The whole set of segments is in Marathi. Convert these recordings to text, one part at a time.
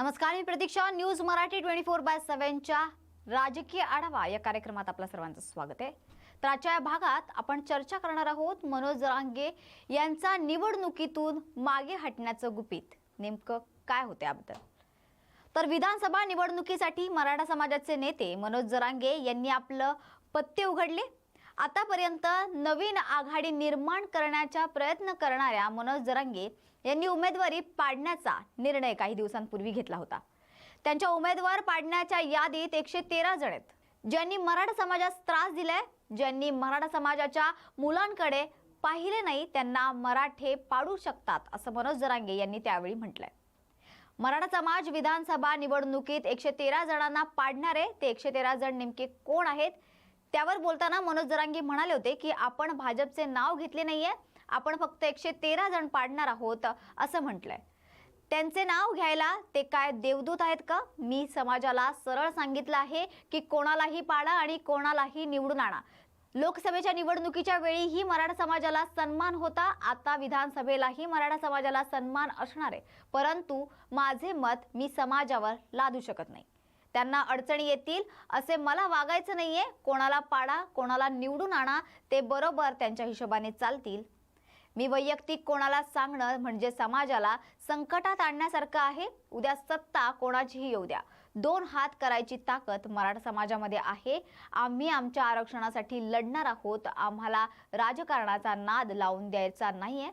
नमस्कार, मी प्रतीक्षा. न्यूज मराठी 24/7च्या राजकीय आढावा या कार्यक्रमात आपल्या सर्वांचं स्वागत आहे. तर आजच्या या भागात आपण चर्चा करणार आहोत मनोज जरांगे यांचा निवडणुकीतून मागे हटण्याचं गुपित नेमकं काय होते याबद्दल. तर विधानसभा निवडणुकीसाठी मराठा समाजाचे नेते मनोज जरांगे यांनी आपलं पत्ते उघडले. आतापर्यंत नवीन आघाडी निर्माण करण्याचा प्रयत्न करणाऱ्या मनोज जरांगे यांनी उमेदवारी पाडण्याचा निर्णय काही दिवसांपूर्वी घेतला होता. त्यांच्या उमेदवार पाडण्याच्या यादीत 113 जण आहेत. ज्यांनी मराठा समाजास त्रास दिलाय, ज्यांनी मराठा समाजाच्या मुलांकडे पाहिले नाही, त्यांना मराठे पाडू शकतात असं मनोज जरांगे यांनी त्यावेळी म्हटलंय. मराठा समाज विधानसभा निवडणुकीत 113 जणांना पाडणारे ते 113 जण नेमके कोण आहेत त्यावर बोलताना मनोज जरांगे म्हणाले होते की आपण भाजपचे नाव घेतले नाहीये, आपण फक्त 113 जण पाडणार आहोत असं म्हटलंय. त्यांचे नाव घ्यायला ते काय देवदूत आहेत का? मी समाजाला सरळ सांगितलं आहे की कोणालाही पाडा आणि कोणालाही निवडून आणा. लोकसभेच्या निवडणुकीच्या वेळीही मराठा समाजाला सन्मान होता, आता विधानसभेलाही मराठा समाजाला सन्मान असणार आहे. परंतु माझे मत मी समाजावर लादू शकत नाही. त्यांना अडचणी येतील असे मला वागायचं नाहीये. कोणाला पाडा, कोणाला निवडून आणा, ते बरोबर त्यांच्या हिशोबाने चालतील. मी वैयक्तिक कोणाला सांगणं म्हणजे समाजाला संकटात आणण्यासारखं आहे. उद्या सत्ता कोणाचीही येऊ द्या, 2 हात करायची ताकद मराठा समाजामध्ये आहे. आम्ही आमच्या आरक्षणासाठी लढणार आहोत. आम्हाला राजकारणाचा नाद लावून द्यायचा नाहीये.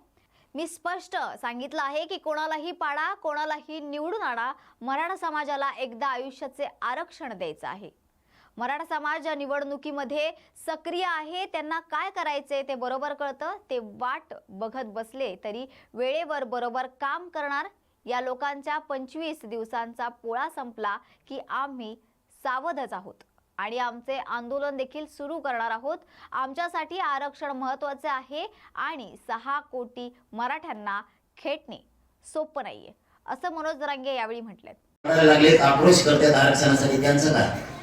मी स्पष्ट सांगितलं आहे की कोणालाही पाडा, कोणालाही निवडून आणा. मराठा समाजाला एकदा आयुष्याचे आरक्षण द्यायचं आहे. मराठा समाज निवडणुकीमध्ये सक्रिय आहे. त्यांना काय करायचे ते बरोबर कळतं. ते वाट बघत बसले तरी वेळेवर बरोबर काम करणार. या लोकांच्या 25 दिवसांचा पोळा संपला की आम्ही सावधच आहोत आणि आमचे आंदोलन देखील सुरू करणार आहोत. आमच्यासाठी आरक्षण महत्त्वाचे आहे आणि 6 कोटी मराठ्यांना खेटणे सोपं नाहीये असं मनोज जरांगे यावेळी म्हटले. लागले आक्रोश करतात आरक्षणासाठी. त्यांचं काय?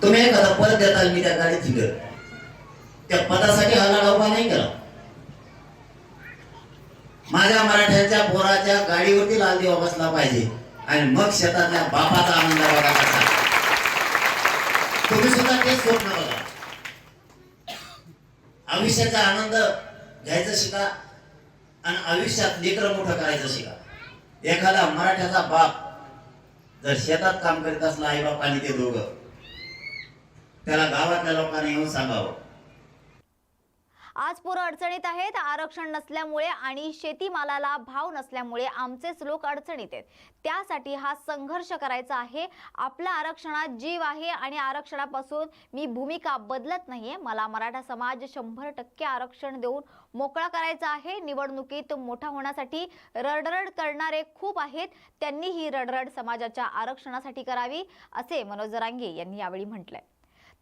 तुम्ही एखादा पद देताल, मी त्या गाडीत फिरत त्या पदासाठी हल्ला उभा नाही केला. माझ्या मराठ्यांच्या पोराच्या गाडीवरती लाल दिवा बसला पाहिजे आणि मग शेतातल्या बापाचा आनंद बघा कसा. तुम्ही सुद्धा तेच स्वप्न बघा. आयुष्याचा आनंद घ्यायचा शिका आणि आयुष्यात लेकरं मोठं करायचं शिका. एखादा मराठ्याचा बाप जर शेतात काम करीत असला, आई बाप आणि ते दोघं, त्याला गावातल्या लोकांनी येऊन सांगावं. आज पोरं अडचणीत आहेत. आरक्षण नसल्यामुळे आणि शेतीमालाला भाव नसल्यामुळे आमचेच लोक अडचणीत आहेत. त्यासाठी हा संघर्ष करायचा आहे. आपल्या आरक्षणात जीव आहे आणि आरक्षणापासून मी भूमिका बदलत नाहीये. मला मराठा समाज 100% आरक्षण देऊन मोकळा करायचा आहे. निवडणुकीत मोठा होण्यासाठी रडरड करणारे खूप आहेत. त्यांनी ही रडरड समाजाच्या आरक्षणासाठी करावी असे मनोज जरांगे यांनी यावेळी म्हटलंय.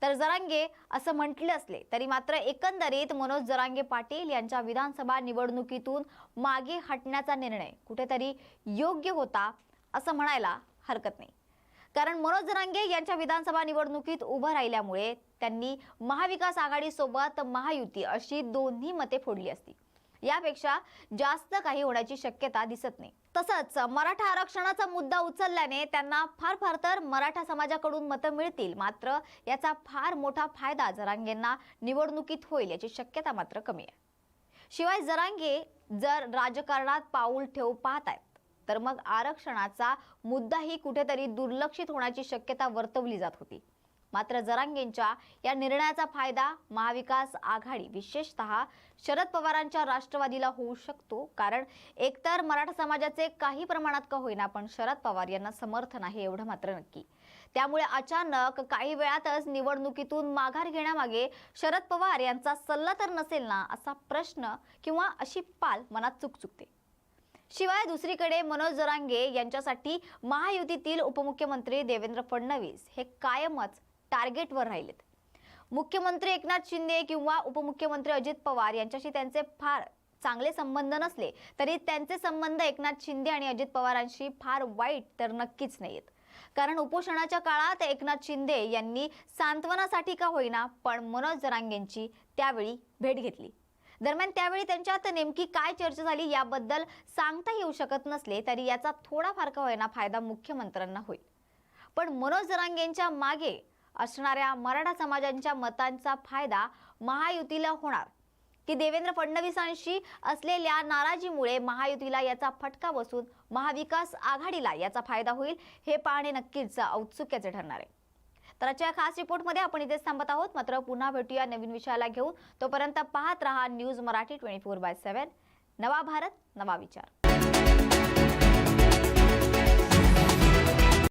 तर जरांगे असं म्हटले असले तरी मात्र एकंदरीत मनोज जरांगे पाटील यांच्या विधानसभा निवडणुकीतून मागे हटण्याचा निर्णय कुठेतरी योग्य होता असं म्हणायला हरकत नाही. कारण मनोज जरांगे यांच्या विधानसभा निवडणुकीत उभं राहिल्यामुळे त्यांनी महाविकास आघाडी सोबत महायुती अशी दोन्ही मते फोडली असती. यापेक्षा जास्त काही होण्याची शक्यता दिसत नाही. तसंच मराठा आरक्षणाचा मुद्दा उचलल्याने त्यांना फार तर मराठा समाजाकडून मतं मिळतील. मात्र याचा फार मोठा फायदा जरांगेंना निवडणुकीत होईल याची शक्यता मात्र कमी आहे. शिवाय जरांगे जर राजकारणात पाऊल ठेवू पाहतायत तर मग आरक्षणाचा मुद्दाही कुठेतरी दुर्लक्षित होण्याची शक्यता वर्तवली जात होती. मात्र जरांगेंच्या या निर्णयाचा फायदा महाविकास आघाडी विशेषतः शरद पवारांच्या राष्ट्रवादीला होऊ शकतो. कारण एकतर मराठा समाजाचे काही प्रमाणात का होईना पण शरद पवार यांना समर्थन आहे एवढं मात्र नक्की. त्यामुळे अचानक काही वेळातच निवडणुकीतून माघार घेण्यामागे शरद पवार यांचा सल्ला तर नसेल ना असा प्रश्न किंवा अशी पाल मनात चुकचुकते. शिवाय दुसरीकडे मनोज जरांगे यांच्यासाठी महायुतीतील उपमुख्यमंत्री देवेंद्र फडणवीस हे कायमच टार्गेटवर राहिलेत. मुख्यमंत्री एकनाथ शिंदे किंवा उपमुख्यमंत्री अजित पवार यांच्याशी त्यांचे फार चांगले संबंध नसले तरी त्यांचे संबंध एकनाथ शिंदे आणि अजित पवारांशी फार वाईट तर नक्कीच नाहीत. कारण उपोषणाच्या काळात एकनाथ शिंदे यांनी सांत्वनासाठी का होईना पण मनोज जरांगेंची त्यावेळी भेट घेतली. दरम्यान त्यावेळी त्यांच्यात नेमकी काय चर्चा झाली याबद्दल सांगता येऊ शकत नसले तरी याचा थोडाफार का होईना फायदा मुख्यमंत्र्यांना होईल. पण मनोज जरांगेंच्या मागे असणाऱ्या मराठा समाजाच्या मतांचा फायदा महायुतीला होणार की देवेंद्र फडणवीसांशी असलेल्या नाराजीमुळे महायुतीला याचा फटका बसून महाविकास आघाडीला याचा फायदा होईल हे पाहणे नक्कीच औत्सुक्याचे ठरणार आहे. तर आजच्या खास रिपोर्टमध्ये आपण इथेच थांबत आहोत. मात्र पुन्हा भेटूया नवीन विषयाला घेऊन. तोपर्यंत पाहत रहा न्यूज मराठी 24/7. नवा भारत नवा विचार.